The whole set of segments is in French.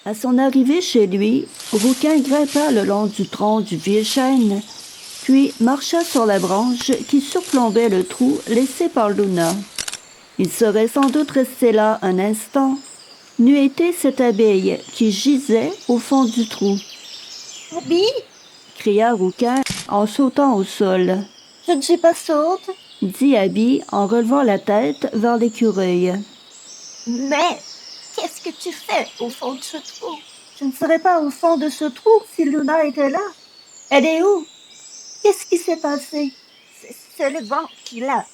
À son arrivée chez lui, Rouquin grimpa le long du tronc du vieux chêne, puis marcha sur la branche qui surplombait le trou laissé par Luna. Il serait sans doute resté là un instant, n'eût été cette abeille qui gisait au fond du trou. « Abby, Cria Rouquin en sautant au sol. je ne suis pas sourde. » dit Abby en relevant la tête vers l'écureuil. « Mais qu'est-ce que tu fais au fond de ce trou? » « Je ne serais pas au fond de ce trou si Luna était là. Elle est où? Qu'est-ce qui s'est passé? » « C'est le vent qui l'a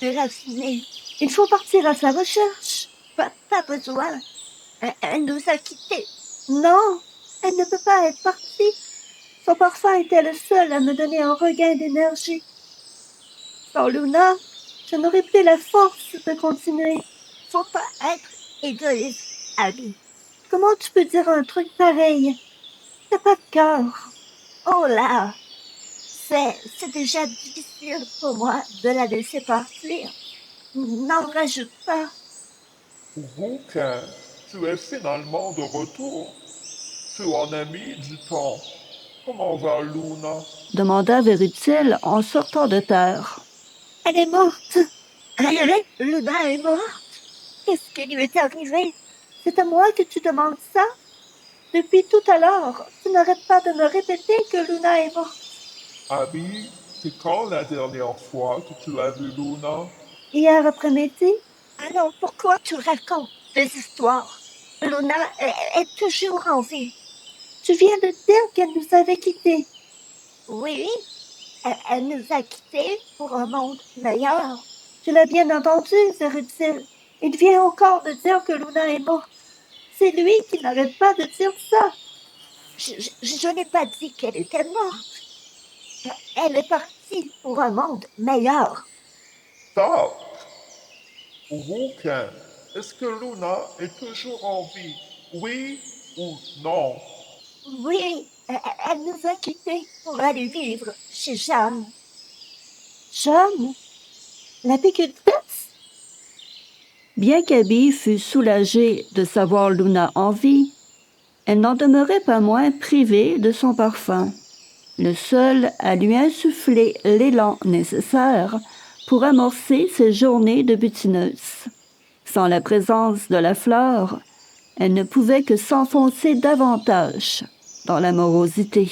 déracinée. » « Il faut partir à sa recherche. » « Pas besoin. Elle nous a quittés. » »« Non, elle ne peut pas être partie. Son parfum était le seul à me donner un regain d'énergie. Sans Luna, je n'aurais plus la force de continuer. » « Faut pas être égoïste, Abby. » »« Comment tu peux dire un truc pareil? T'as pas de cœur. » »« Oh là, c'est déjà difficile pour moi de la laisser partir. N'en rajoute pas. » »« Rouquin, tu es finalement de retour. Tu en as mis du temps. Comment va Luna? » demanda Vérutil en sortant de terre. « Elle est morte. » »« Luna est morte. Qu'est-ce qui lui est arrivé? » »« C'est à moi que tu demandes ça? Depuis tout à l'heure, tu n'arrêtes pas de me répéter que Luna est morte. » »« Abby, c'est quand la dernière fois que tu as vu Luna? » »« Hier après-midi. » »« Alors pourquoi tu racontes des histoires? Luna est toujours en vie. » »« Tu viens de dire qu'elle nous avait quittés. » »« Oui, elle nous a quittés pour un monde meilleur. » »« Tu l'as bien entendu, Vérutil. Il vient encore de dire que Luna est morte. C'est lui qui n'arrête pas de dire ça. » »« Je n'ai pas dit qu'elle était morte. Elle est partie pour un monde meilleur. » »« Stop! Rouquin, est-ce que Luna est toujours en vie? Oui ou non? » »« Oui, elle nous a quittés pour aller vivre chez Jeanne. » »« Jeanne? L'apicultrice? » Bien qu'Abby fût soulagée de savoir Luna en vie, elle n'en demeurait pas moins privée de son parfum, le seul à lui insuffler l'élan nécessaire pour amorcer ses journées de butineuse. Sans la présence de la fleur, elle ne pouvait que s'enfoncer davantage dans la morosité.